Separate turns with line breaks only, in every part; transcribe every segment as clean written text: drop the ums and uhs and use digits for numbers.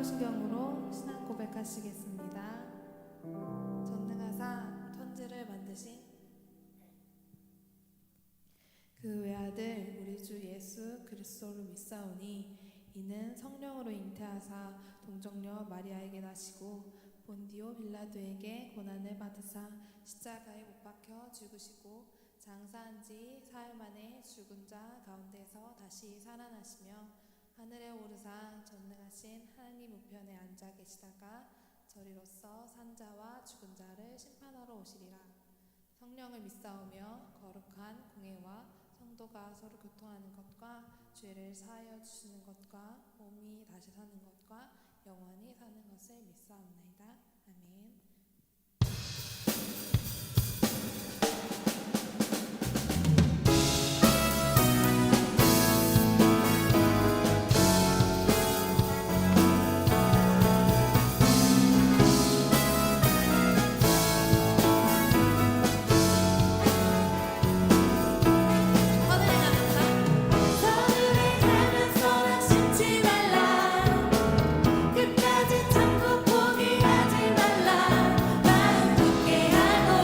사도신경으로 신앙 고백하시겠습니다. 전능하사 천지를 만드신 그 외아들 우리 주 예수 그리스도를 믿사오니 이는 성령으로 잉태하사 동정녀 마리아에게 나시고 본디오 빌라도에게 고난을 받으사 십자가에 못 박혀 죽으시고 장사한 지 사흘 만에 죽은 자 가운데서 다시 살아나시며 하늘에 오르사 전능하신 하나님 우편에 앉아 계시다가 저리로서 산 자와 죽은 자를 심판하러 오시리라. 성령을 믿사오며 거룩한 공회와 성도가 서로 교통하는 것과 죄를 사하여 주시는 것과 몸이 다시 사는 것과 영원히 사는 것을 믿사옵나이다. 아멘.
끝까지 참고 포기하지 말라. 마음 굳게 하고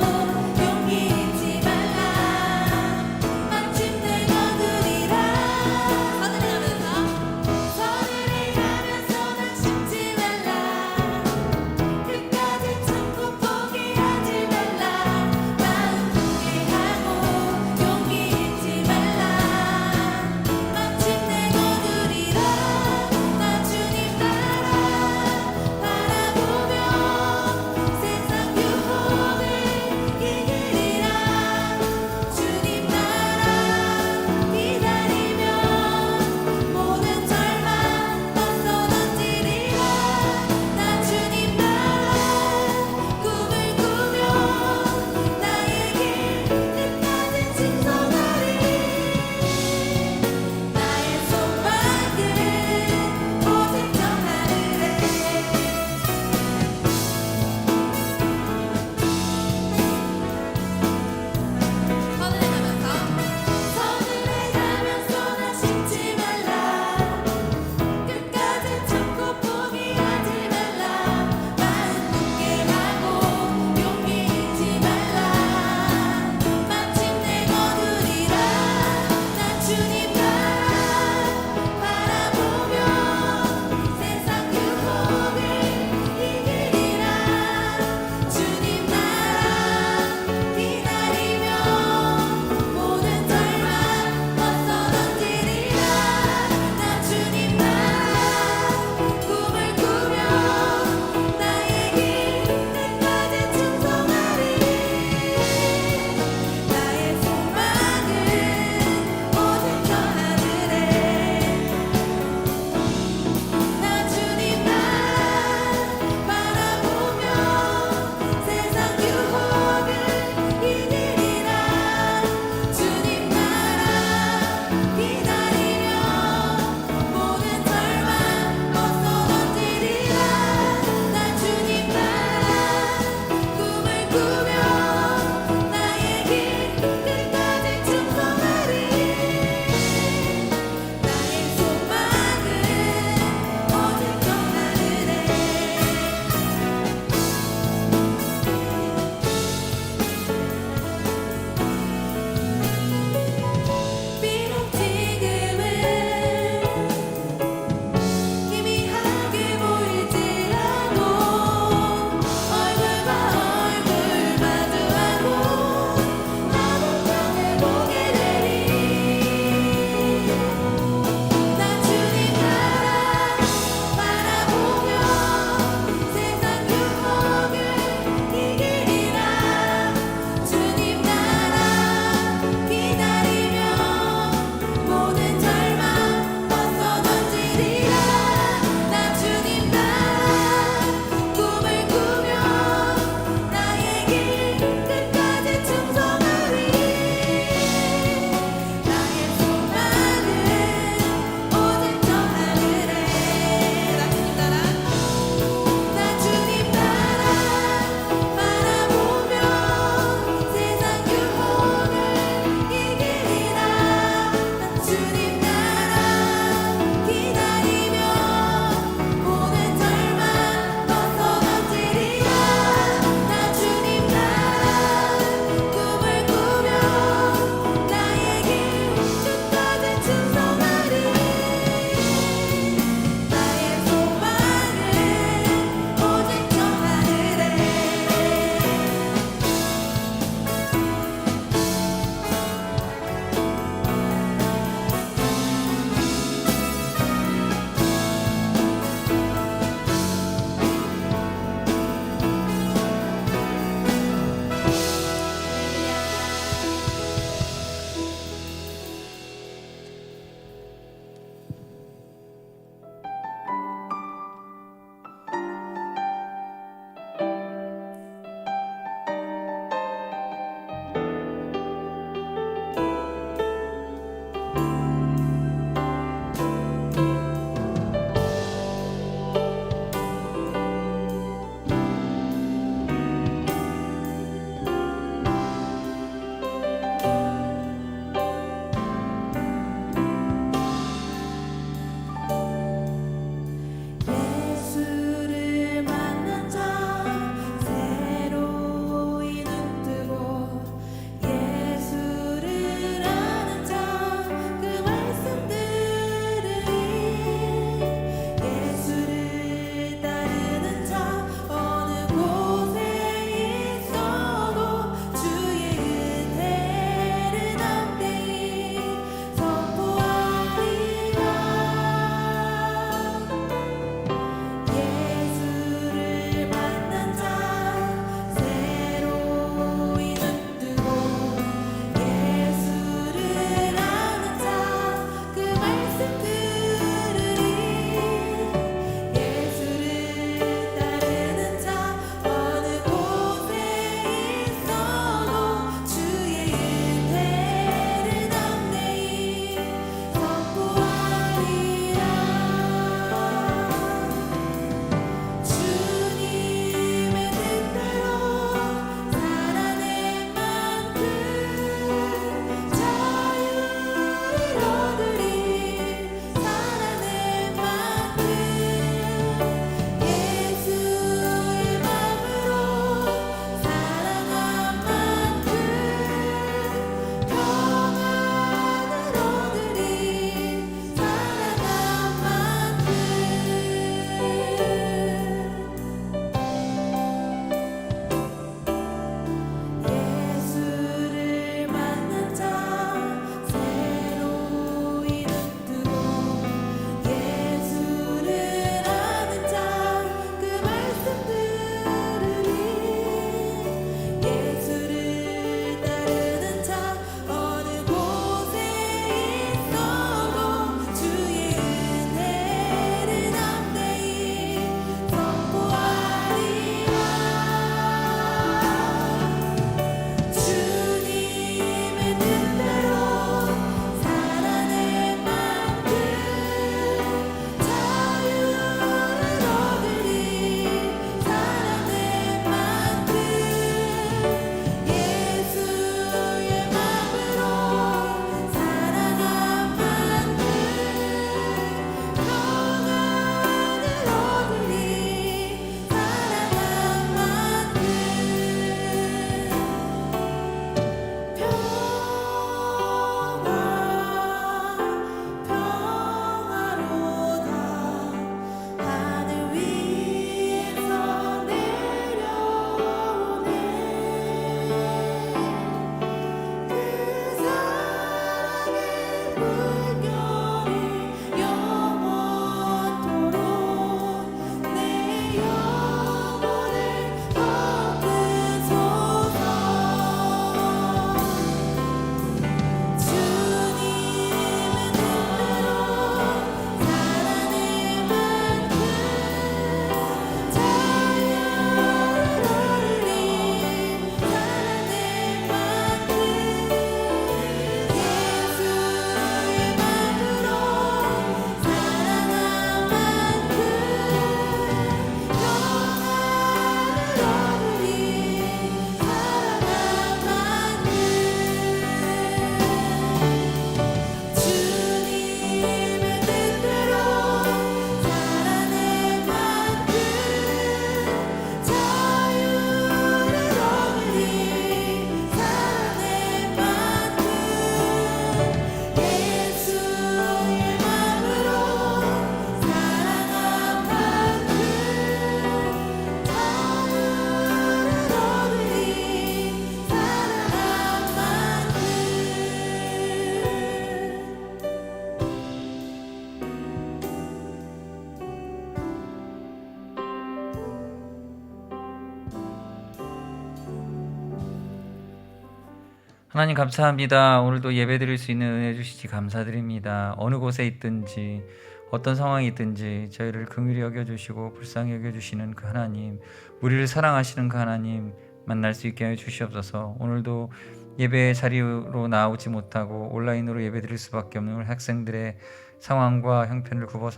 하나님 감사합니다. 오늘도 예배드릴 수 있는 은혜 주시지 감사드립니다. 어느 곳에 있든지 어떤 상황이 있든지 저희를 긍휼히 여겨주시고 불쌍히 여겨주시는 그 하나님, 우리를 사랑하시는 그 하나님 만날 수 있게 하여 주시옵소서. 오늘도 예배 자리로 나오지 못하고 온라인으로 예배드릴 수밖에 없는 우리 학생들의 상황과 형편을 굽어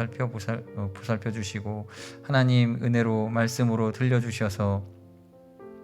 보살펴 주시고, 하나님 은혜로 말씀으로 들려주셔서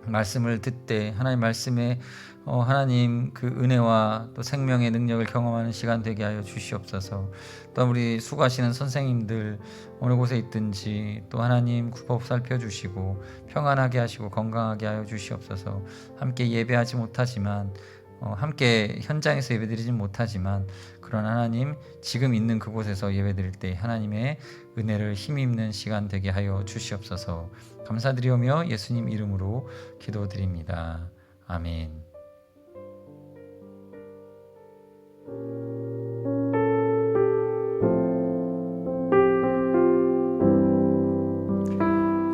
말씀을 듣되 하나님 말씀에 하나님 그 은혜와 또 생명의 능력을 경험하는 시간 되게 하여 주시옵소서. 또 우리 수고하시는 선생님들 어느 곳에 있든지 또 하나님 굽어 살펴주시고 평안하게 하시고 건강하게 하여 주시옵소서. 함께 예배하지 못하지만 함께 현장에서 예배드리지 못하지만 그런 하나님 지금 있는 그곳에서 예배드릴 때 하나님의 은혜를 힘입는 시간 되게 하여 주시옵소서. 감사드리오며 예수님 이름으로 기도드립니다. 아멘.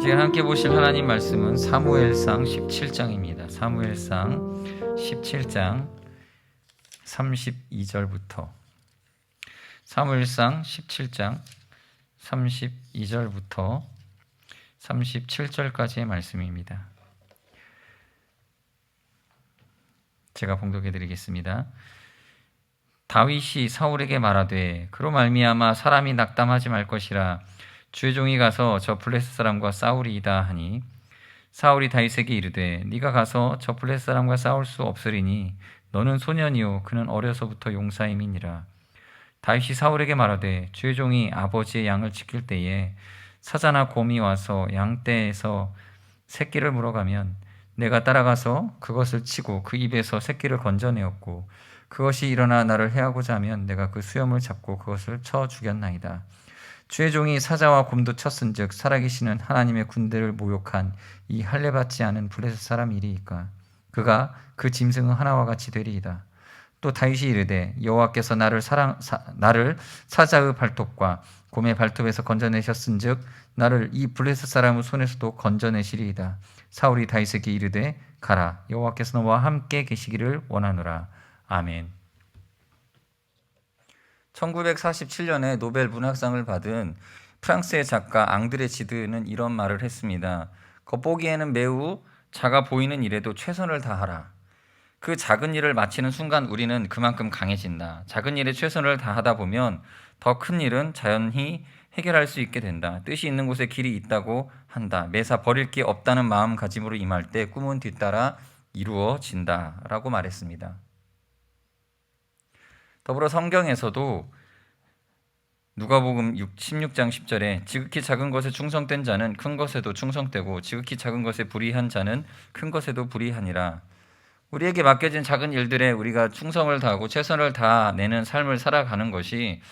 지금 함께 보실 하나님 말씀은 사무엘상 17장입니다. 사무엘상 17장 32절부터 사무엘상 17장 32절부터 37절까지의 말씀입니다. 제가 봉독해 드리겠습니다. 다윗이 사울에게 말하되 그로 말미암아 사람이 낙담하지 말 것이라 주의 종이 가서 저 블레셋 사람과 싸우리이다 하니, 사울이 다윗에게 이르되 네가 가서 저 블레셋 사람과 싸울 수 없으리니 너는 소년이요 그는 어려서부터 용사임이니라. 다윗이 사울에게 말하되 주의 종이 아버지의 양을 지킬 때에 사자나 곰이 와서 양떼에서 새끼를 물어가면 내가 따라가서 그것을 치고 그 입에서 새끼를 건져내었고, 그것이 일어나 나를 해하고자 하면 내가 그 수염을 잡고 그것을 쳐 죽였나이다. 주의 종이 사자와 곰도 쳤은즉 살아계시는 하나님의 군대를 모욕한 이 할례받지 않은 블레셋 사람이리이까. 그가 그 짐승은 하나와 같이 되리이다. 또 다윗이 이르되 여호와께서 나를 사자의 발톱과 곰의 발톱에서 건져내셨은즉 나를 이 블레셋 사람의 손에서도 건져내시리이다. 사울이 다윗에게 이르되 가라, 여호와께서 너와 함께 계시기를 원하노라. 아멘. 1947년에 노벨 문학상을 받은 프랑스의 작가 앙드레 지드는 이런 말을 했습니다. 겉보기에는 매우 작아 보이는 일에도 최선을 다하라. 그 작은 일을 마치는 순간 우리는 그만큼 강해진다. 작은 일에 최선을 다하다 보면 더 큰 일은 자연히 해결할 수 있게 된다. 뜻이 있는 곳에 길이 있다고 한다. 매사 버릴 게 없다는 마음가짐으로 임할 때 꿈은 뒤따라 이루어진다 라고 말했습니다. 더불어 성경에서도 누가복음 16장 10절에 지극히 작은 것에 충성된 자는 큰 것에도 충성되고 지극히 작은 것에 불의한 자는 큰 것에도 불의하니라. 우리에게 맡겨진 작은 일들에 우리가 충성을 다하고 최선을 다내는 삶을 살아가는 것이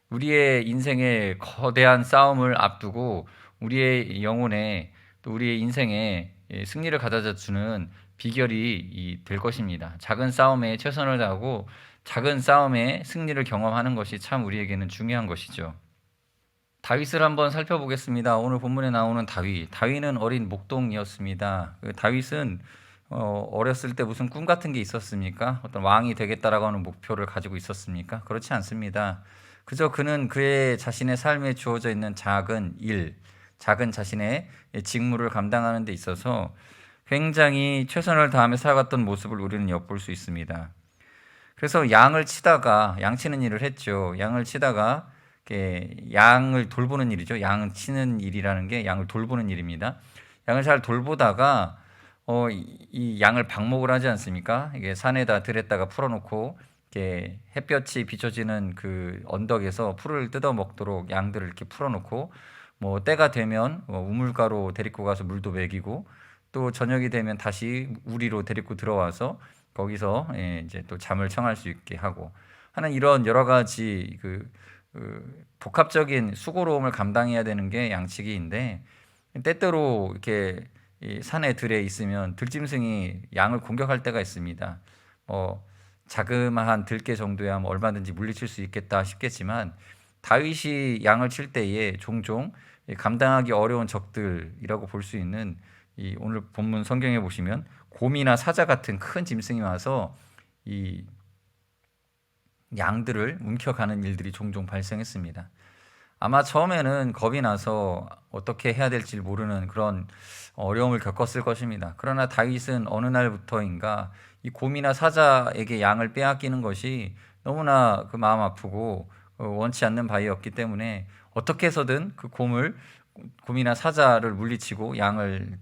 우리의 인생의 거대한 싸움을 앞두고 우리의 영혼에 또 우리의 인생에 승리를 가져다 주는 비결이 될 것입니다. 작은 싸움에 최선을 다하고 작은 싸움에 승리를 경험하는 것이 참 우리에게는 중요한 것이죠. 다윗을 한번 살펴보겠습니다. 오늘 본문에 나오는 다윗은 어린 목동이었습니다. 다윗은 어렸을 때 무슨 꿈 같은 게 있었습니까? 어떤 왕이 되겠다라고 하는 목표를 가지고 있었습니까? 그렇지 않습니다. 그저 그는 그의 자신의 삶에 주어져 있는 작은 일, 작은 자신의 직무를 감당하는 데 있어서 굉장히 최선을 다하며 살아갔던 모습을 우리는 엿볼 수 있습니다. 그래서 양을 치다가 양치는 일을 했죠. 양을 치다가 양을 돌보는 일이죠. 양 치는 일이라는 게 양을 돌보는 일입니다. 양을 잘 돌보다가 이 양을 방목을 하지 않습니까? 이게 산에다 들에다가 풀어놓고 이렇게 햇볕이 비춰지는 그 언덕에서 풀을 뜯어 먹도록 양들을 이렇게 풀어놓고 뭐 때가 되면 우물가로 데리고 가서 물도 먹이고 또 저녁이 되면 다시 우리로 데리고 들어와서 거기서 이제 또 잠을 청할 수 있게 하고 하는 이런 여러 가지 복합적인 수고로움을 감당해야 되는 게 양치기인데, 때때로 이렇게 산에 들에 있으면 들짐승이 양을 공격할 때가 있습니다. 자그마한 들개 정도야 뭐 얼마든지 물리칠 수 있겠다 싶겠지만 다윗이 양을 칠 때에 종종 감당하기 어려운 적들이라고 볼 수 있는 오늘 본문 성경에 보시면 곰이나 사자 같은 큰 짐승이 와서 이 양들을 움켜가는 일들이 종종 발생했습니다. 아마 처음에는 겁이 나서 어떻게 해야 될지 모르는 그런 어려움을 겪었을 것입니다. 그러나 다윗은 어느 날부터인가 이 곰이나 사자에게 양을 빼앗기는 것이 너무나 그 마음 아프고 원치 않는 바이였기 때문에 어떻게 해서든 그 곰이나 사자를 물리치고 양을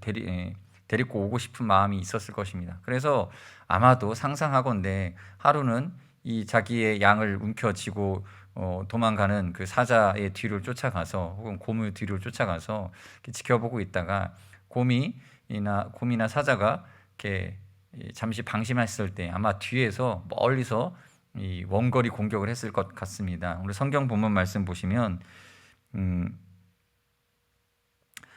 데리고 오고 싶은 마음이 있었을 것입니다. 그래서 아마도 상상하건대 하루는 이 자기의 양을 움켜쥐고 도망가는 그 사자의 뒤를 쫓아가서 혹은 곰의 뒤를 쫓아가서 이렇게 지켜보고 있다가 곰이나 사자가 이렇게 잠시 방심했을 때 아마 뒤에서 멀리서 이 원거리 공격을 했을 것 같습니다. 오늘 성경 본문 말씀 보시면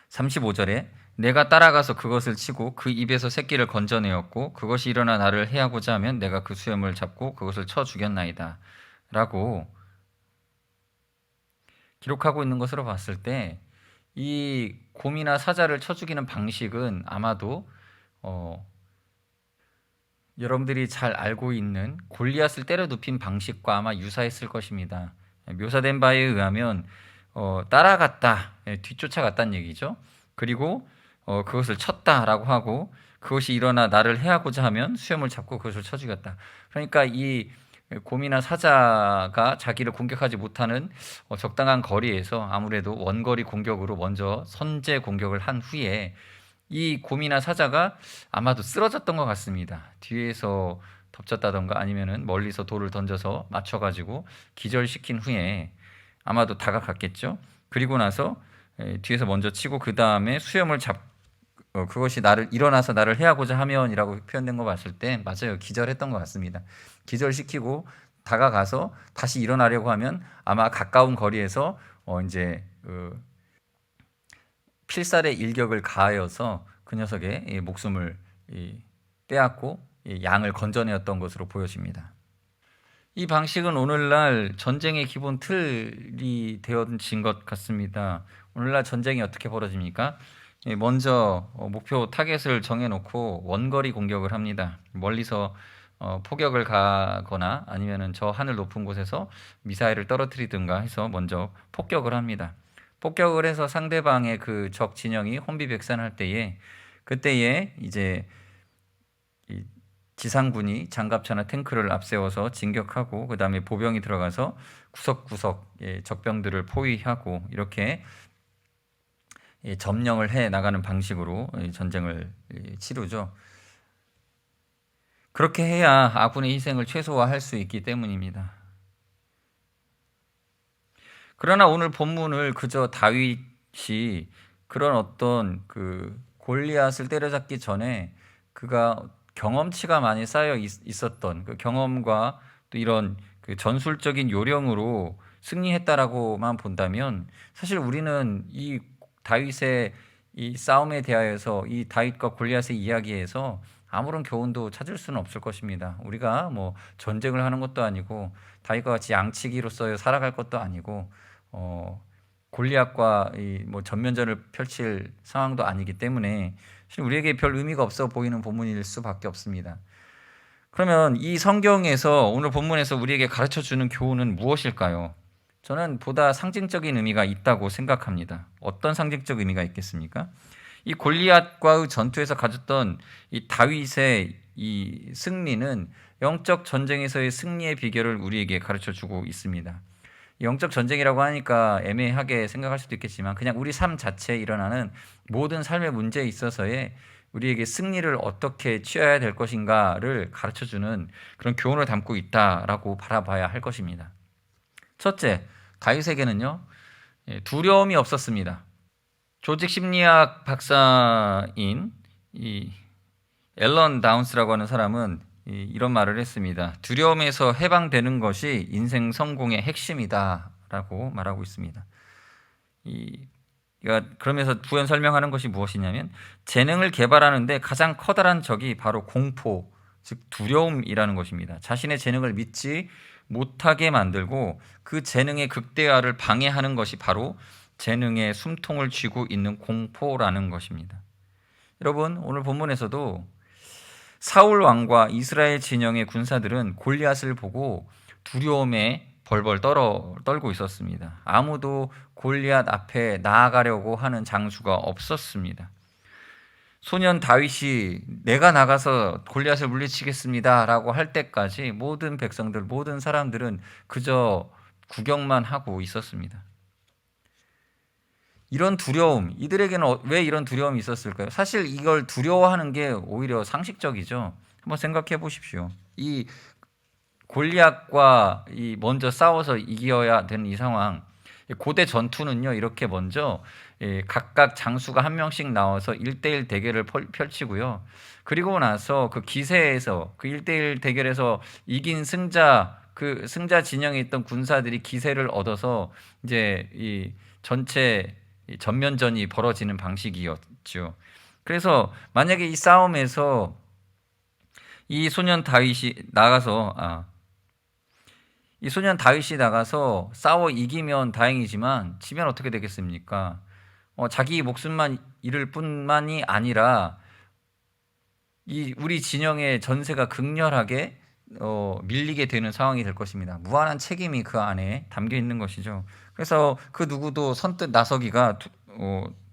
35절에 내가 따라가서 그것을 치고 그 입에서 새끼를 건져내었고 그것이 일어나 나를 해하고자 하면 내가 그 수염을 잡고 그것을 쳐 죽였나이다 라고 기록하고 있는 것으로 봤을 때 이 곰이나 사자를 쳐 죽이는 방식은 아마도 여러분들이 잘 알고 있는 골리앗을 때려 눕힌 방식과 아마 유사했을 것입니다. 묘사된 바에 의하면 따라갔다, 뒤쫓아갔다는 얘기죠. 그리고 그것을 쳤다라고 하고 그것이 일어나 나를 해하고자 하면 수염을 잡고 그것을 쳐 죽였다. 그러니까 이 곰이나 사자가 자기를 공격하지 못하는 적당한 거리에서 아무래도 원거리 공격으로 먼저 선제 공격을 한 후에 이 곰이나 사자가 아마도 쓰러졌던 것 같습니다. 뒤에서 덮쳤다던가 아니면은 멀리서 돌을 던져서 맞춰가지고 기절시킨 후에 아마도 다가갔겠죠. 그리고 나서 뒤에서 먼저 치고 그 다음에 수염을 그것이 일어나서 나를 해하고자 하면이라고 표현된 거 봤을 때 맞아요. 기절했던 것 같습니다. 기절시키고 다가가서 다시 일어나려고 하면 아마 가까운 거리에서 이제 필살의 일격을 가하여서 그 녀석의 목숨을 빼앗고 양을 건져내었던 것으로 보여집니다. 이 방식은 오늘날 전쟁의 기본 틀이 되어진 것 같습니다. 오늘날 전쟁이 어떻게 벌어집니까? 먼저 목표 타겟을 정해놓고 원거리 공격을 합니다. 멀리서 포격을 가거나 아니면은 저 하늘 높은 곳에서 미사일을 떨어뜨리든가 해서 먼저 폭격을 합니다. 폭격을 해서 상대방의 그 적 진영이 혼비백산할 때에 그때에 이제 지상군이 장갑차나 탱크를 앞세워서 진격하고 그 다음에 보병이 들어가서 구석구석 적병들을 포위하고 이렇게 점령을 해 나가는 방식으로 전쟁을 치르죠. 그렇게 해야 아군의 희생을 최소화할 수 있기 때문입니다. 그러나 오늘 본문을 그저 다윗이 그런 어떤 그 골리앗을 때려잡기 전에 그가 경험치가 많이 쌓여 있었던 그 경험과 또 이런 그 전술적인 요령으로 승리했다라고만 본다면 사실 우리는 이 다윗의 이 싸움에 대하여서 이 다윗과 골리앗의 이야기에서 아무런 교훈도 찾을 수는 없을 것입니다. 우리가 뭐 전쟁을 하는 것도 아니고 다윗과 같이 양치기로서 살아갈 것도 아니고 골리앗과 뭐 전면전을 펼칠 상황도 아니기 때문에 사실 우리에게 별 의미가 없어 보이는 본문일 수밖에 없습니다. 그러면 이 성경에서 오늘 본문에서 우리에게 가르쳐 주는 교훈은 무엇일까요? 저는 보다 상징적인 의미가 있다고 생각합니다. 어떤 상징적 의미가 있겠습니까? 이 골리앗과의 전투에서 가졌던 이 다윗의 이 승리는 영적 전쟁에서의 승리의 비결을 우리에게 가르쳐 주고 있습니다. 영적 전쟁이라고 하니까 애매하게 생각할 수도 있겠지만 그냥 우리 삶 자체에 일어나는 모든 삶의 문제에 있어서의 우리에게 승리를 어떻게 취해야 될 것인가를 가르쳐 주는 그런 교훈을 담고 있다라고 바라봐야 할 것입니다. 첫째, 다윗에게는요 두려움이 없었습니다. 조직 심리학 박사인 이 앨런 다운스라고 하는 사람은 이런 말을 했습니다. 두려움에서 해방되는 것이 인생 성공의 핵심이다라고 말하고 있습니다. 그러면서 부연 설명하는 것이 무엇이냐면 재능을 개발하는데 가장 커다란 적이 바로 공포, 즉 두려움이라는 것입니다. 자신의 재능을 믿지 못하게 만들고 그 재능의 극대화를 방해하는 것이 바로 재능의 숨통을 쥐고 있는 공포라는 것입니다. 여러분, 오늘 본문에서도 사울 왕과 이스라엘 진영의 군사들은 골리앗을 보고 두려움에 벌벌 떨고 있었습니다. 아무도 골리앗 앞에 나아가려고 하는 장수가 없었습니다. 소년 다윗이 내가 나가서 골리앗을 물리치겠습니다라고 할 때까지 모든 백성들, 모든 사람들은 그저 구경만 하고 있었습니다. 이런 두려움, 이들에게는 왜 이런 두려움이 있었을까요? 사실 이걸 두려워하는 게 오히려 상식적이죠. 한번 생각해 보십시오. 이 골리앗과 먼저 싸워서 이겨야 되는 이 상황, 고대 전투는요, 이렇게 먼저 각각 장수가 한 명씩 나와서 1대1 대결을 펼치고요. 그리고 나서 그 기세에서, 그 1대1 대결에서 이긴 승자, 그 승자 진영에 있던 군사들이 기세를 얻어서 이제 이 전체 전면전이 벌어지는 방식이었죠. 그래서 만약에 이 싸움에서 이 소년 다윗이 나가서 싸워 이기면 다행이지만 지면 어떻게 되겠습니까? 자기 목숨만 잃을 뿐만이 아니라 우리 진영의 전세가 극렬하게 밀리게 되는 상황이 될 것입니다. 무한한 책임이 그 안에 담겨 있는 것이죠. 그래서 그 누구도 선뜻 나서기가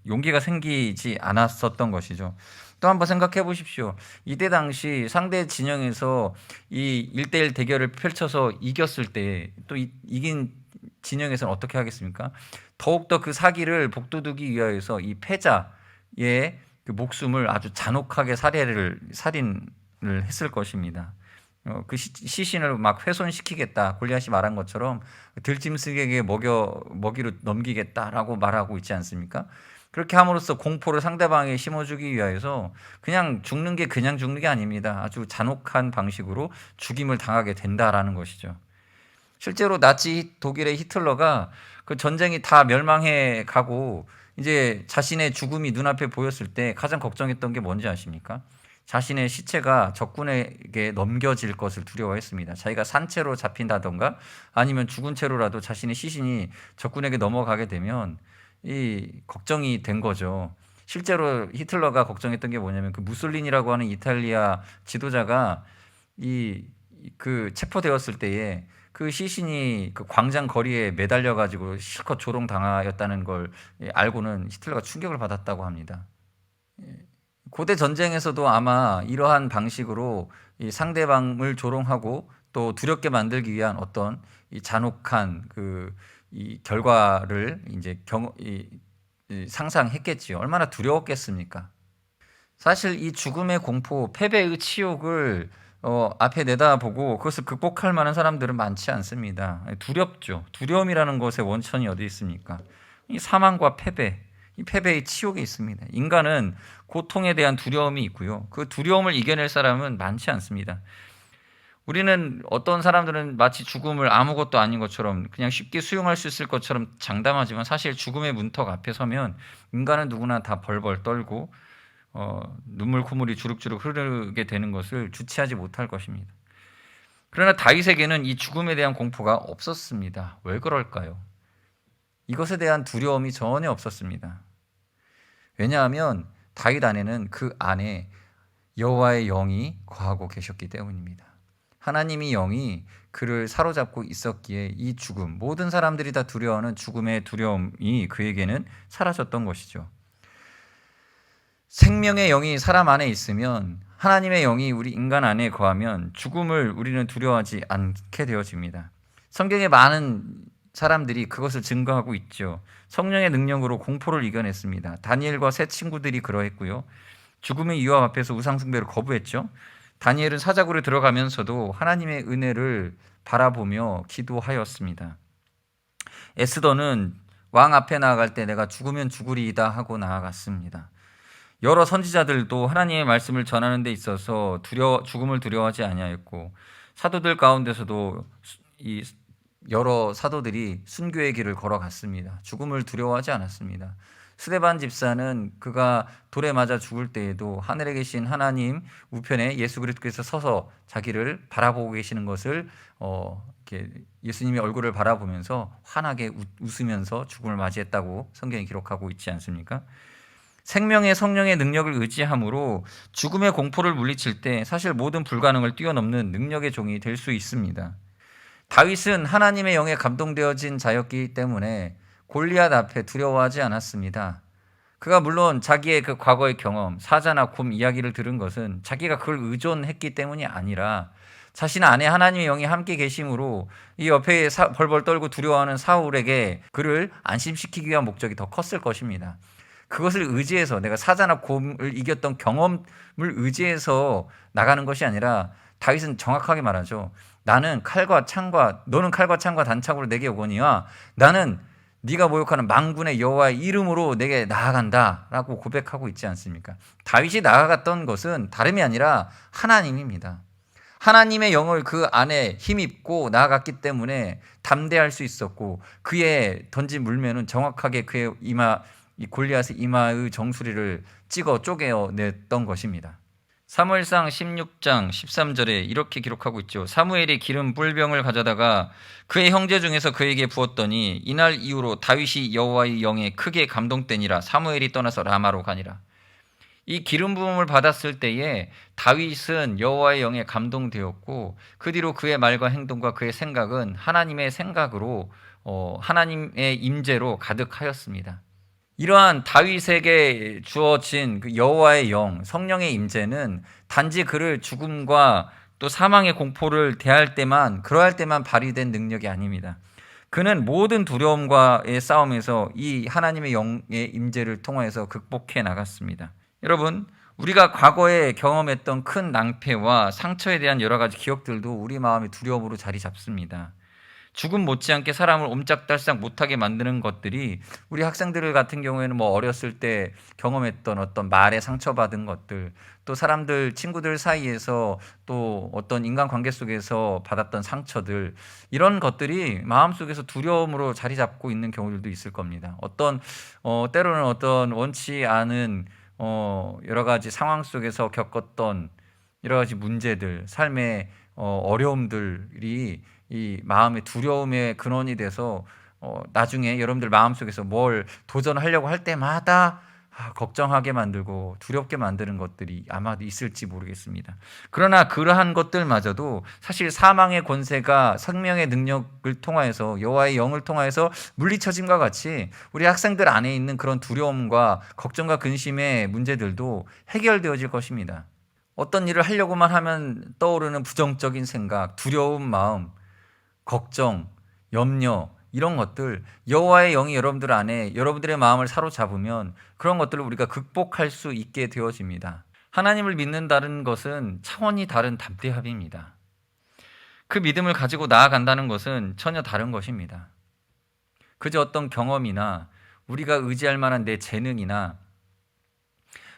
용기가 생기지 않았었던 것이죠. 또 한번 생각해 보십시오. 이때 당시 상대 진영에서 이 1대1 대결을 펼쳐서 이겼을 때 또 이긴 진영에서는 어떻게 하겠습니까? 더욱더 그 사기를 복돋우기 위하여서 이 패자의 그 목숨을 아주 잔혹하게 살인을 했을 것입니다. 그 시신을 막 훼손시키겠다. 골리앗이 말한 것처럼 들짐승에게 먹이로 넘기겠다라고 말하고 있지 않습니까? 그렇게 함으로써 공포를 상대방에 심어주기 위하여서 그냥 죽는 게 아닙니다. 아주 잔혹한 방식으로 죽임을 당하게 된다라는 것이죠. 실제로 나치 독일의 히틀러가 그 전쟁이 다 멸망해 가고 이제 자신의 죽음이 눈앞에 보였을 때 가장 걱정했던 게 뭔지 아십니까? 자신의 시체가 적군에게 넘겨질 것을 두려워했습니다. 자기가 산채로 잡힌다던가 아니면 죽은 채로라도 자신의 시신이 적군에게 넘어가게 되면 걱정이 된 거죠. 실제로 히틀러가 걱정했던 게 뭐냐면 그 무솔리니라고 하는 이탈리아 지도자가 그 체포되었을 때에 그 시신이 그 광장 거리에 매달려 가지고 실컷 조롱당하였다는 걸 알고는 히틀러가 충격을 받았다고 합니다. 고대 전쟁에서도 아마 이러한 방식으로 이 상대방을 조롱하고 또 두렵게 만들기 위한 어떤 잔혹한 이 결과를 이제 상상했겠지요. 얼마나 두려웠겠습니까? 사실 이 죽음의 공포, 패배의 치욕을 앞에 내다보고 그것을 극복할 만한 사람들은 많지 않습니다. 두렵죠. 두려움이라는 것의 원천이 어디 있습니까? 이 사망과 패배, 이 패배의 치욕이 있습니다. 인간은 고통에 대한 두려움이 있고요. 그 두려움을 이겨낼 사람은 많지 않습니다. 우리는 어떤 사람들은 마치 죽음을 아무것도 아닌 것처럼 그냥 쉽게 수용할 수 있을 것처럼 장담하지만 사실 죽음의 문턱 앞에 서면 인간은 누구나 다 벌벌 떨고 눈물 콧물이 주룩주룩 흐르게 되는 것을 주체하지 못할 것입니다. 그러나 다윗에게는 이 죽음에 대한 공포가 없었습니다. 왜 그럴까요? 이것에 대한 두려움이 전혀 없었습니다. 왜냐하면 다윗 안에는 그 안에 여호와의 영이 거하고 계셨기 때문입니다. 하나님의 영이 그를 사로잡고 있었기에 이 죽음, 모든 사람들이 다 두려워하는 죽음의 두려움이 그에게는 사라졌던 것이죠. 생명의 영이 사람 안에 있으면, 하나님의 영이 우리 인간 안에 거하면 죽음을 우리는 두려워하지 않게 되어집니다. 성경에 많은 사람들이 그것을 증거하고 있죠. 성령의 능력으로 공포를 이겨냈습니다. 다니엘과 세 친구들이 그러했고요. 죽음의 위협 앞에서 우상숭배를 거부했죠. 다니엘은 사자굴에 들어가면서도 하나님의 은혜를 바라보며 기도하였습니다. 에스더는 왕 앞에 나아갈 때 내가 죽으면 죽으리이다 하고 나아갔습니다. 여러 선지자들도 하나님의 말씀을 전하는 데 있어서 죽음을 두려워하지 아니하였고, 사도들 가운데서도 여러 사도들이 순교의 길을 걸어갔습니다. 죽음을 두려워하지 않았습니다. 스데반 집사는 그가 돌에 맞아 죽을 때에도 하늘에 계신 하나님 우편에 예수 그리스도께서 서서 자기를 바라보고 계시는 것을 이렇게 예수님의 얼굴을 바라보면서 환하게 웃으면서 죽음을 맞이했다고 성경이 기록하고 있지 않습니까? 생명의 성령의 능력을 의지함으로 죽음의 공포를 물리칠 때 사실 모든 불가능을 뛰어넘는 능력의 종이 될 수 있습니다. 다윗은 하나님의 영에 감동되어진 자였기 때문에 골리앗 앞에 두려워하지 않았습니다. 그가 물론 자기의 그 과거의 경험, 사자나 곰 이야기를 들은 것은 자기가 그걸 의존했기 때문이 아니라 자신 안에 하나님의 영이 함께 계심으로 이 옆에 벌벌 떨고 두려워하는 사울에게 그를 안심시키기 위한 목적이 더 컸을 것입니다. 그것을 의지해서 내가 사자나 곰을 이겼던 경험을 의지해서 나가는 것이 아니라 다윗은 정확하게 말하죠. 너는 칼과 창과 단창으로 내게 오거니와 나는 네가 모욕하는 만군의 여호와의 이름으로 내게 나아간다라고 고백하고 있지 않습니까? 다윗이 나아갔던 것은 다름이 아니라 하나님입니다. 하나님의 영을 그 안에 힘입고 나아갔기 때문에 담대할 수 있었고 그의 던진 물면은 정확하게 그의 이 골리앗의 이마의 정수리를 찍어 쪼개어냈던 것입니다. 사무엘상 16장 13절에 이렇게 기록하고 있죠. 사무엘이 기름 뿔병을 가져다가 그의 형제 중에서 그에게 부었더니 이날 이후로 다윗이 여호와의 영에 크게 감동되니라. 사무엘이 떠나서 라마로 가니라. 이 기름 부음을 받았을 때에 다윗은 여호와의 영에 감동되었고 그 뒤로 그의 말과 행동과 그의 생각은 하나님의 생각으로 하나님의 임재로 가득하였습니다. 이러한 다윗에게 주어진 그 여호와의 영, 성령의 임재는 단지 그를 죽음과 또 사망의 공포를 그러할 때만 발휘된 능력이 아닙니다. 그는 모든 두려움과의 싸움에서 이 하나님의 영의 임재를 통하여서 극복해 나갔습니다. 여러분, 우리가 과거에 경험했던 큰 낭패와 상처에 대한 여러 가지 기억들도 우리 마음의 두려움으로 자리 잡습니다. 죽음 못지않게 사람을 옴짝달싹 못하게 만드는 것들이 우리 학생들 같은 경우에는 어렸을 때 경험했던 어떤 말에 상처받은 것들, 또 친구들 사이에서 또 어떤 인간관계 속에서 받았던 상처들, 이런 것들이 마음속에서 두려움으로 자리 잡고 있는 경우들도 있을 겁니다. 때로는 어떤 원치 않은 여러 가지 상황 속에서 겪었던 여러 가지 문제들, 삶의 어려움들이 이 마음의 두려움의 근원이 돼서 나중에 여러분들 마음속에서 뭘 도전하려고 할 때마다 걱정하게 만들고 두렵게 만드는 것들이 아마도 있을지 모르겠습니다. 그러나 그러한 것들마저도 사실 사망의 권세가 생명의 능력을 통하여서 여호와의 영을 통하여서 물리쳐짐과 같이 우리 학생들 안에 있는 그런 두려움과 걱정과 근심의 문제들도 해결되어질 것입니다. 어떤 일을 하려고만 하면 떠오르는 부정적인 생각, 두려운 마음, 걱정, 염려, 이런 것들, 여호와의 영이 여러분들 안에 여러분들의 마음을 사로잡으면 그런 것들을 우리가 극복할 수 있게 되어집니다. 하나님을 믿는다는 것은 차원이 다른 담대함입니다. 그 믿음을 가지고 나아간다는 것은 전혀 다른 것입니다. 그저 어떤 경험이나 우리가 의지할 만한 내 재능이나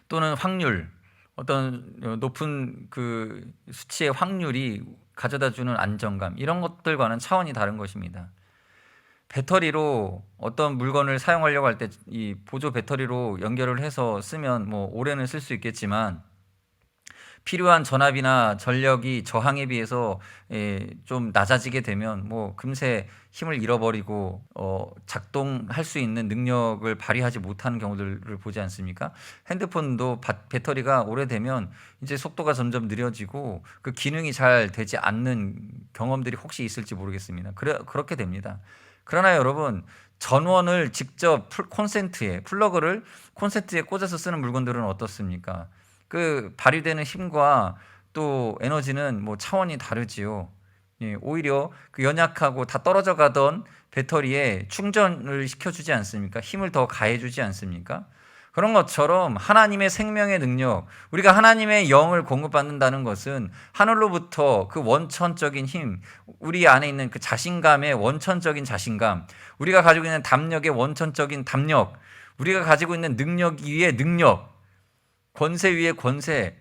또는 확률, 어떤 높은 그 수치의 확률이 가져다주는 안정감, 이런 것들과는 차원이 다른 것입니다. 배터리로 어떤 물건을 사용하려고 할 때 이 보조 배터리로 연결을 해서 쓰면 오래는 쓸 수 있겠지만 필요한 전압이나 전력이 저항에 비해서 좀 낮아지게 되면 금세 힘을 잃어버리고 작동할 수 있는 능력을 발휘하지 못하는 경우들을 보지 않습니까? 핸드폰도 배터리가 오래되면 이제 속도가 점점 느려지고 그 기능이 잘 되지 않는 경험들이 혹시 있을지 모르겠습니다. 그렇게 됩니다. 그러나 여러분, 전원을 직접 플러그를 콘센트에 꽂아서 쓰는 물건들은 어떻습니까? 그 발휘되는 힘과 또 에너지는 차원이 다르지요. 오히려 그 연약하고 다 떨어져 가던 배터리에 충전을 시켜주지 않습니까? 힘을 더 가해주지 않습니까? 그런 것처럼 하나님의 생명의 능력, 우리가 하나님의 영을 공급받는다는 것은 하늘로부터 그 원천적인 힘, 우리 안에 있는 그 자신감의 원천적인 자신감, 우리가 가지고 있는 담력의 원천적인 담력, 우리가 가지고 있는 능력 위의 능력, 권세 위의 권세,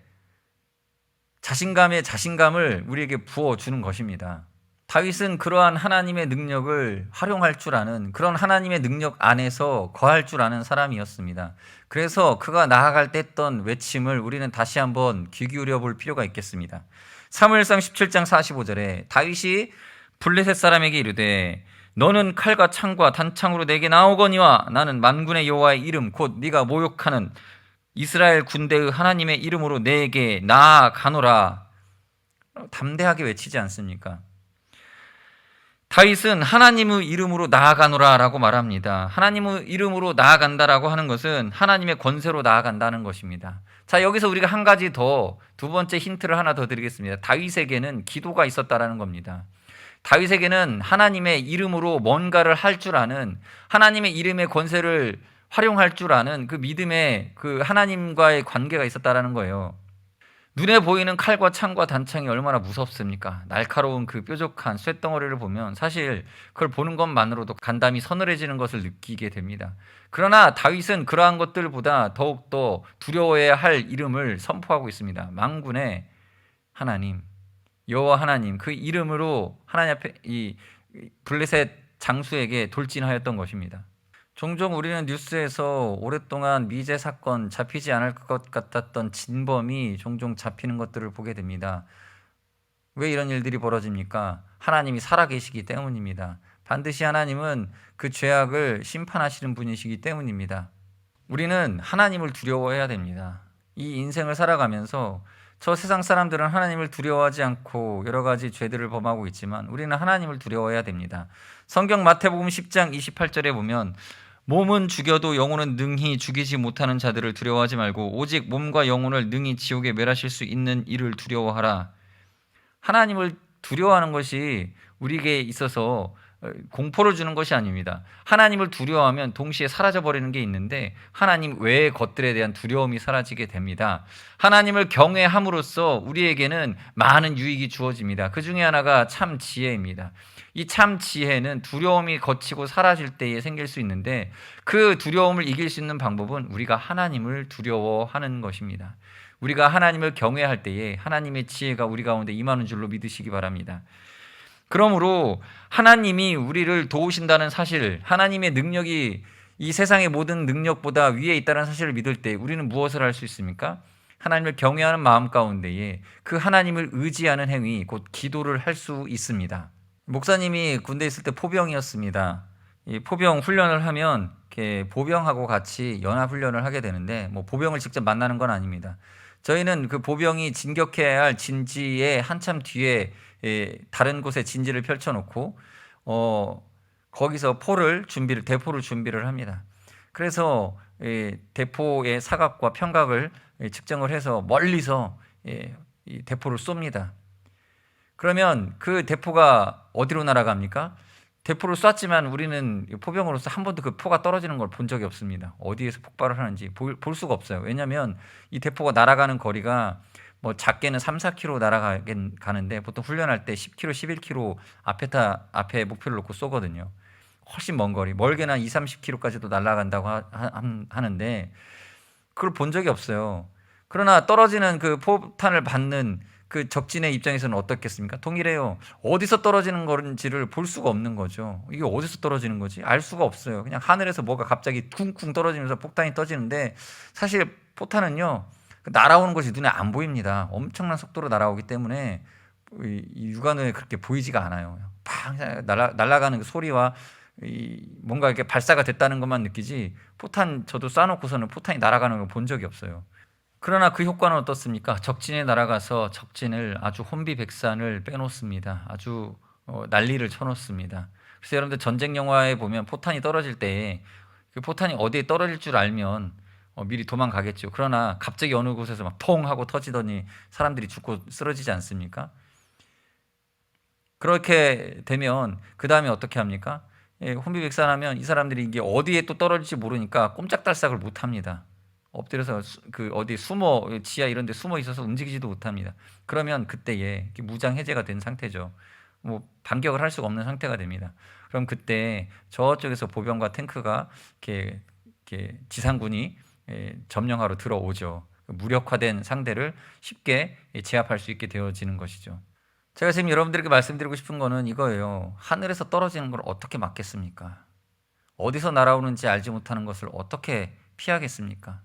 자신감의 자신감을 우리에게 부어주는 것입니다. 다윗은 그러한 하나님의 능력을 활용할 줄 아는, 그런 하나님의 능력 안에서 거할 줄 아는 사람이었습니다. 그래서 그가 나아갈 때 했던 외침을 우리는 다시 한번 귀 기울여 볼 필요가 있겠습니다. 사무엘상 17장 45절에 다윗이 블레셋 사람에게 이르되 너는 칼과 창과 단창으로 내게 나오거니와 나는 만군의 여호와의 이름 곧 네가 모욕하는 이스라엘 군대의 하나님의 이름으로 내게 나아가노라. 담대하게 외치지 않습니까? 다윗은 하나님의 이름으로 나아가노라라고 말합니다. 하나님의 이름으로 나아간다라고 하는 것은 하나님의 권세로 나아간다는 것입니다. 자, 여기서 우리가 한 가지 더, 두 번째 힌트를 하나 더 드리겠습니다. 다윗에게는 기도가 있었다라는 겁니다. 다윗에게는 하나님의 이름으로 뭔가를 할 줄 아는, 하나님의 이름의 권세를 활용할 줄 아는 그 믿음의 그 하나님과의 관계가 있었다라는 거예요. 눈에 보이는 칼과 창과 단창이 얼마나 무섭습니까? 날카로운 그 뾰족한 쇳덩어리를 보면 사실 그걸 보는 것만으로도 간담이 서늘해지는 것을 느끼게 됩니다. 그러나 다윗은 그러한 것들보다 더욱더 두려워해야 할 이름을 선포하고 있습니다. 만군의 하나님, 여호와 하나님, 그 이름으로 하나님 앞에 이 블레셋 장수에게 돌진하였던 것입니다. 종종 우리는 뉴스에서 오랫동안 미제 사건 잡히지 않을 것 같았던 진범이 종종 잡히는 것들을 보게 됩니다. 왜 이런 일들이 벌어집니까? 하나님이 살아계시기 때문입니다. 반드시 하나님은 그 죄악을 심판하시는 분이시기 때문입니다. 우리는 하나님을 두려워해야 됩니다. 이 인생을 살아가면서 저 세상 사람들은 하나님을 두려워하지 않고 여러 가지 죄들을 범하고 있지만 우리는 하나님을 두려워해야 됩니다. 성경 마태복음 10장 28절에 보면 몸은 죽여도 영혼은 능히 죽이지 못하는 자들을 두려워하지 말고 오직 몸과 영혼을 능히 지옥에 멸하실 수 있는 이를 두려워하라. 하나님을 두려워하는 것이 우리에게 있어서 공포를 주는 것이 아닙니다. 하나님을 두려워하면 동시에 사라져버리는 게 있는데 하나님 외의 것들에 대한 두려움이 사라지게 됩니다. 하나님을 경외함으로써 우리에게는 많은 유익이 주어집니다. 그 중에 하나가 참 지혜입니다. 이 참 지혜는 두려움이 거치고 사라질 때에 생길 수 있는데 그 두려움을 이길 수 있는 방법은 우리가 하나님을 두려워하는 것입니다. 우리가 하나님을 경외할 때에 하나님의 지혜가 우리 가운데 임하는 줄로 믿으시기 바랍니다. 그러므로 하나님이 우리를 도우신다는 사실, 하나님의 능력이 이 세상의 모든 능력보다 위에 있다는 사실을 믿을 때 우리는 무엇을 할 수 있습니까? 하나님을 경외하는 마음 가운데에 그 하나님을 의지하는 행위, 곧 기도를 할 수 있습니다. 목사님이 군대에 있을 때 포병이었습니다. 이 포병 훈련을 하면 이렇게 보병하고 같이 연합 훈련을 하게 되는데 뭐 보병을 직접 만나는 건 아닙니다. 저희는 그 보병이 진격해야 할 진지의 한참 뒤에 다른 곳에 진지를 펼쳐놓고 거기서 대포를 준비를 합니다. 그래서 대포의 사각과 편각을 측정을 해서 멀리서 이 대포를 쏩니다. 그러면 그 대포가 어디로 날아갑니까? 대포를 쐈지만 우리는 포병으로서 한 번도 그 포가 떨어지는 걸 본 적이 없습니다. 어디에서 폭발을 하는지 볼 수가 없어요. 왜냐하면 이 대포가 날아가는 거리가 뭐 작게는 3, 4km 날아가는데 보통 훈련할 때 10km, 11km 앞에 목표를 놓고 쏘거든요. 훨씬 먼 거리, 멀게는 2, 30km까지도 날아간다고 하는데 그걸 본 적이 없어요. 그러나 떨어지는 그 포탄을 받는 그 적진의 입장에서는 어떻겠습니까? 동일해요. 어디서 떨어지는 건지를 볼 수가 없는 거죠. 이게 어디서 떨어지는 거지? 알 수가 없어요. 그냥 하늘에서 뭐가 갑자기 쿵쿵 떨어지면서 폭탄이 터지는데 사실 포탄은요 날아오는 것이 눈에 안 보입니다. 엄청난 속도로 날아오기 때문에 이 육안에 그렇게 보이지가 않아요. 팡 날아가는 그 소리와 뭔가 이렇게 발사가 됐다는 것만 느끼지 포탄 저도 쏴놓고서는 포탄이 날아가는 걸 본 적이 없어요. 그러나 그 효과는 어떻습니까? 적진에 날아가서 적진을 아주 혼비백산을 빼놓습니다. 아주 난리를 쳐놓습니다. 그래서 여러분들 전쟁 영화에 보면 포탄이 떨어질 때 그 포탄이 어디에 떨어질 줄 알면 미리 도망가겠죠. 그러나 갑자기 어느 곳에서 막 퐁 하고 터지더니 사람들이 죽고 쓰러지지 않습니까? 그렇게 되면 그 다음에 어떻게 합니까? 혼비백산하면 이 사람들이 이게 어디에 또 떨어질지 모르니까 꼼짝달싹을 못합니다. 엎드려서 그 어디 지하 이런 데 숨어 있어서 움직이지도 못합니다. 그러면 그때에 무장 해제가 된 상태죠. 뭐 반격을 할 수가 없는 상태가 됩니다. 그럼 그때 저쪽에서 보병과 탱크가 이렇게 지상군이 점령하러 들어오죠. 무력화된 상대를 쉽게 제압할 수 있게 되어지는 것이죠. 제가 지금 여러분들에게 말씀드리고 싶은 거는 이거예요. 하늘에서 떨어지는 걸 어떻게 막겠습니까? 어디서 날아오는지 알지 못하는 것을 어떻게 피하겠습니까?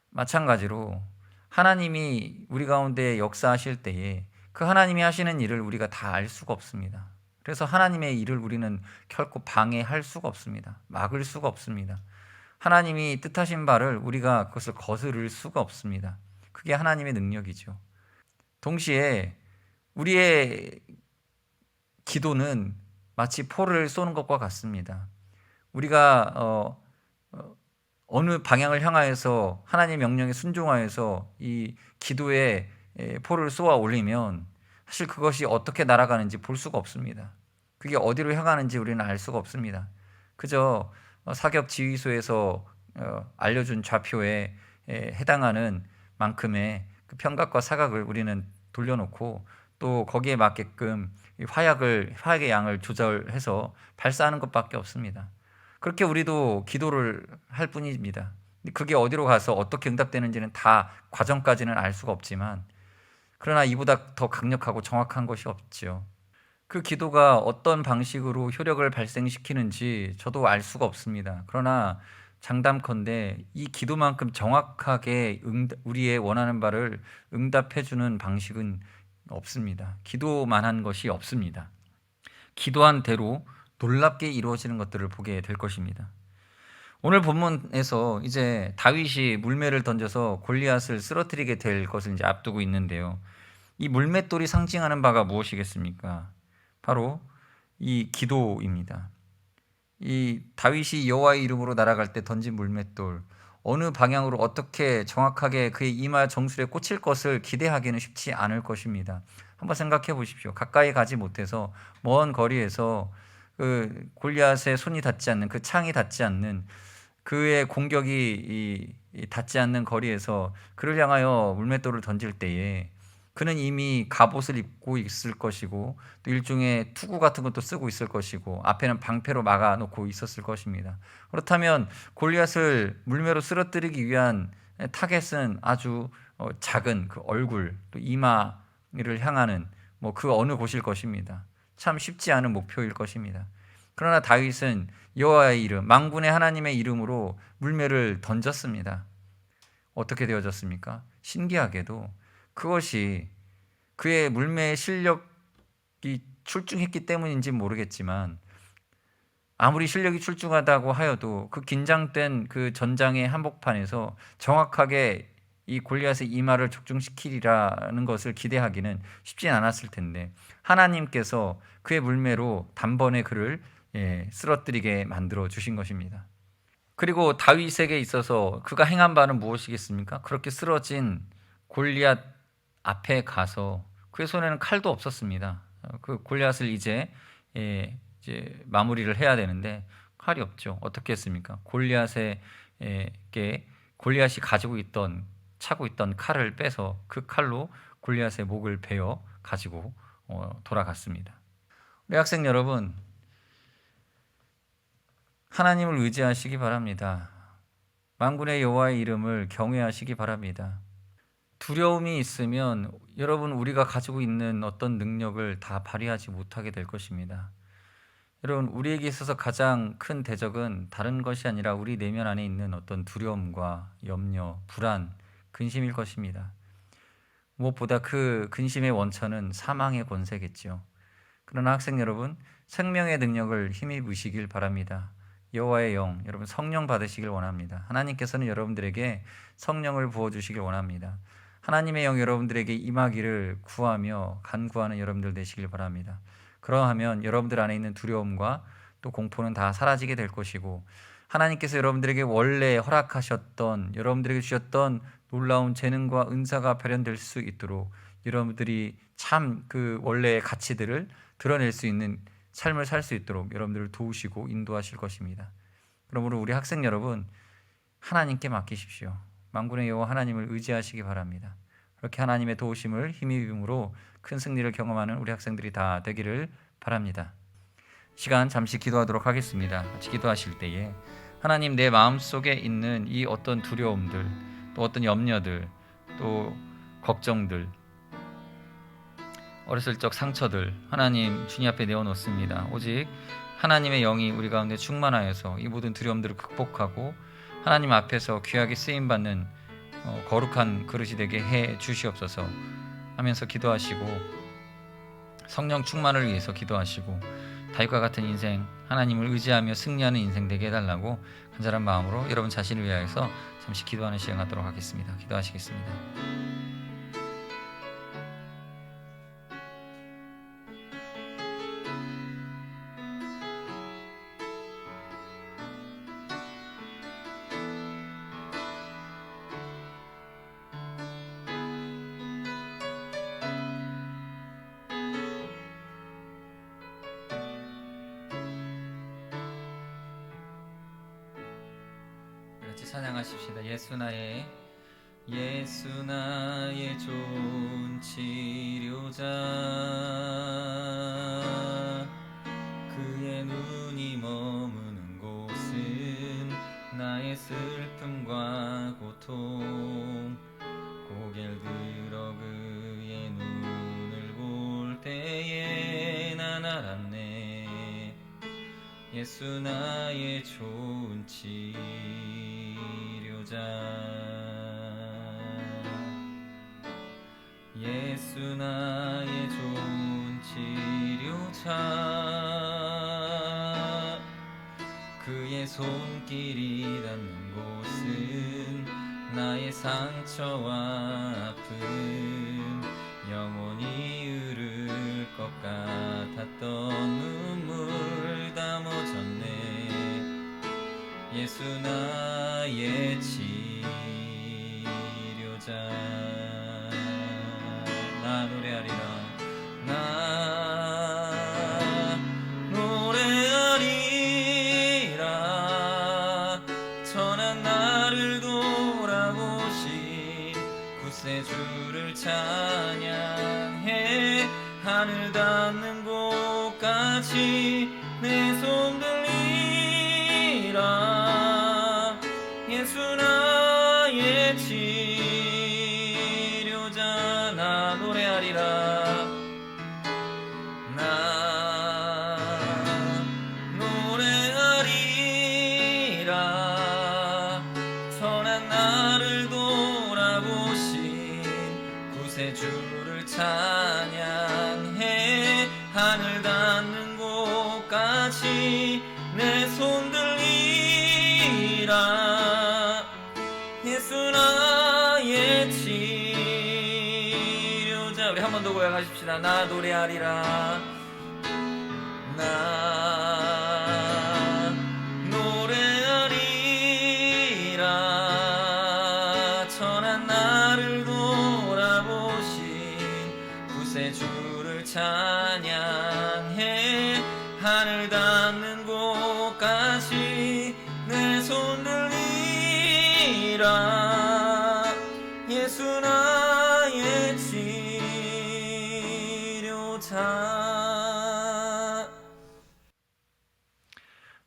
마찬가지로 하나님이 우리 가운데 역사하실 때에 그 하나님이 하시는 일을 우리가 다 알 수가 없습니다. 그래서 하나님의 일을 우리는 결코 방해할 수가 없습니다. 막을 수가 없습니다. 하나님이 뜻하신 바를 우리가 그것을 거스를 수가 없습니다. 그게 하나님의 능력이죠. 동시에 우리의 기도는 마치 포를 쏘는 것과 같습니다. 우리가 어느 방향을 향하여서 하나님의 명령에 순종하여서 이 기도에 포를 쏘아 올리면 사실 그것이 어떻게 날아가는지 볼 수가 없습니다. 그게 어디로 향하는지 우리는 알 수가 없습니다. 그저 사격 지휘소에서 알려준 좌표에 해당하는 만큼의 그 편각과 사각을 우리는 돌려놓고 또 거기에 맞게끔 화약의 양을 조절해서 발사하는 것밖에 없습니다. 그렇게 우리도 기도를 할 뿐입니다. 그게 어디로 가서 어떻게 응답되는지는 다 과정까지는 알 수가 없지만, 그러나 이보다 더 강력하고 정확한 것이 없지요. 그 기도가 어떤 방식으로 효력을 발생시키는지 저도 알 수가 없습니다. 그러나 장담컨대 이 기도만큼 정확하게 우리의 원하는 바를 응답해주는 방식은 없습니다. 기도만한 것이 없습니다. 기도한 대로 놀랍게 이루어지는 것들을 보게 될 것입니다. 오늘 본문에서 이제 다윗이 물매를 던져서 골리앗을 쓰러뜨리게 될 것을 이제 앞두고 있는데요. 이 물맷돌이 상징하는 바가 무엇이겠습니까? 바로 이 기도입니다. 이 다윗이 여호와의 이름으로 날아갈 때 던진 물맷돌, 어느 방향으로 어떻게 정확하게 그의 이마 정수리에 꽂힐 것을 기대하기는 쉽지 않을 것입니다. 한번 생각해 보십시오. 가까이 가지 못해서 먼 거리에서 그 골리앗의 손이 닿지 않는, 그 창이 닿지 않는, 그의 공격이 닿지 않는 거리에서 그를 향하여 물맷돌을 던질 때에 그는 이미 갑옷을 입고 있을 것이고 또 일종의 투구 같은 것도 쓰고 있을 것이고 앞에는 방패로 막아놓고 있었을 것입니다. 그렇다면 골리앗을 물매로 쓰러뜨리기 위한 타겟은 아주 작은 그 얼굴, 또 이마를 향하는 그 어느 곳일 것입니다. 참 쉽지 않은 목표일 것입니다. 그러나 다윗은 여호와의 이름, 만군의 하나님의 이름으로 물매를 던졌습니다. 어떻게 되어졌습니까? 신기하게도 그것이 그의 물매의 실력이 출중했기 때문인지 모르겠지만, 아무리 실력이 출중하다고 하여도 그 긴장된 그 전장의 한복판에서 정확하게 이 골리앗의 이마를 적중시키리라는 것을 기대하기는 쉽지 않았을 텐데, 하나님께서 그의 물매로 단번에 그를 쓰러뜨리게 만들어 주신 것입니다. 그리고 다윗에게 있어서 그가 행한 바는 무엇이겠습니까? 그렇게 쓰러진 골리앗 앞에 가서 그의 손에는 칼도 없었습니다. 그 골리앗을 이제 마무리를 해야 되는데 칼이 없죠. 어떻게 했습니까? 골리앗이 가지고 있던, 차고 있던 칼을 빼서 그 칼로 골리앗의 목을 베어 가지고 돌아갔습니다. 우리 학생 여러분, 하나님을 의지하시기 바랍니다. 만군의 여호와의 이름을 경외하시기 바랍니다. 두려움이 있으면 여러분, 우리가 가지고 있는 어떤 능력을 다 발휘하지 못하게 될 것입니다. 여러분, 우리에게 있어서 가장 큰 대적은 다른 것이 아니라 우리 내면 안에 있는 어떤 두려움과 염려, 불안, 근심일 것입니다. 무엇보다 그 근심의 원천은 사망의 권세겠죠. 그러나 학생 여러분, 생명의 능력을 힘입으시길 바랍니다. 여호와의 영, 여러분 성령 받으시길 원합니다. 하나님께서는 여러분들에게 성령을 부어주시길 원합니다. 하나님의 영 여러분들에게 임하기를 구하며 간구하는 여러분들 되시길 바랍니다. 그러하면 여러분들 안에 있는 두려움과 또 공포는 다 사라지게 될 것이고, 하나님께서 여러분들에게 원래 허락하셨던, 여러분들에게 주셨던 놀라운 재능과 은사가 발현될 수 있도록 여러분들이 참 그 원래의 가치들을 드러낼 수 있는 삶을 살 수 있도록 여러분들을 도우시고 인도하실 것입니다. 그러므로 우리 학생 여러분, 하나님께 맡기십시오. 만군의 여호와 하나님을 의지하시기 바랍니다. 그렇게 하나님의 도우심을 힘입음으로 큰 승리를 경험하는 우리 학생들이 다 되기를 바랍니다. 시간 잠시 기도하도록 하겠습니다. 같이 기도하실 때에 하나님, 내 마음속에 있는 이 어떤 두려움들, 또 어떤 염려들, 또 걱정들, 어렸을 적 상처들, 하나님 주님 앞에 내어놓습니다. 오직 하나님의 영이 우리 가운데 충만하여서 이 모든 두려움들을 극복하고 하나님 앞에서 귀하게 쓰임받는 거룩한 그릇이 되게 해 주시옵소서 하면서 기도하시고 성령 충만을 위해서 기도하시고 다윗과 같은 인생, 하나님을 의지하며 승리하는 인생 되게 해달라고 간절한 마음으로 여러분 자신을 위하여서 잠시 기도하는 시간 갖도록 하겠습니다. 기도하시겠습니다. 같이 찬양하십시다. 예수 나의 좋은 치료자, 그의 눈이 머무는 곳은 나의 슬픔과 고통, 고개를 들어 그의 눈을 볼 때에 난 알았네. 예수 나의 좋은 치료자, 예수 나의 좋은 치료자, 그의 손길이 닿는 곳은 나의 상처와 아픔, 영원히 흐를 것 같았던 눈물 다 멎었네. 예수 나의 치료자, 나 노래하리라. 나 노래하리라. 천한 나를 돌아보신 구세주를 찬양해. 하늘 닿는 곳까지 내 손 들리라. 예수 나의 치료자, 나 노래하리라. 나 노래하리라. 선한 나를 돌아보신 구세주를 찬양해. 하늘 닿는 곳까지 내 손 들리라. 예수 나의 치료자. 우리 한 번 더 고백하십시다. 나 노래하리라. 나 노래하리라. 천한 나를 돌아보신 구세주를 찬양해. 하늘 닿는 곳까지 내 손 들리라. 예수 나의 치료자.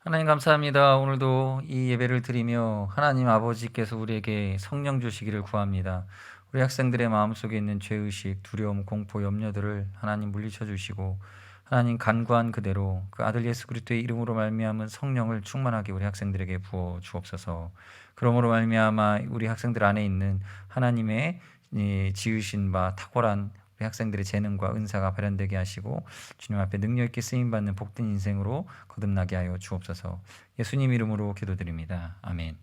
하나님 감사합니다. 오늘도 이 예배를 드리며 하나님 아버지께서 우리에게 성령 주시기를 구합니다. 우리 학생들의 마음속에 있는 죄의식, 두려움, 공포, 염려들을 하나님 물리쳐 주시고 하나님 간구한 그대로 그 아들 예수 그리스도의 이름으로 말미암은 성령을 충만하게 우리 학생들에게 부어 주옵소서. 그러므로 말미암아 우리 학생들 안에 있는 하나님의 지으신 바 탁월한 우리 학생들의 재능과 은사가 발현되게 하시고 주님 앞에 능력 있게 쓰임 받는 복된 인생으로 거듭나게 하여 주옵소서. 예수님 이름으로 기도드립니다. 아멘.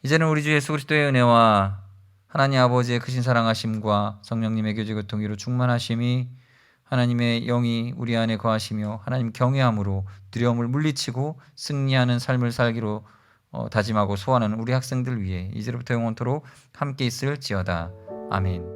이제는 우리 주 예수 그리스도의 은혜와 하나님 아버지의 크신 사랑하심과 성령님의 교제 교통기로 충만하심이 하나님의 영이 우리 안에 거하시며 하나님 경외함으로 두려움을 물리치고 승리하는 삶을 살기로 다짐하고 소원하는 우리 학생들 위해 이제로부터 영원토록 함께 있을지어다. 아멘.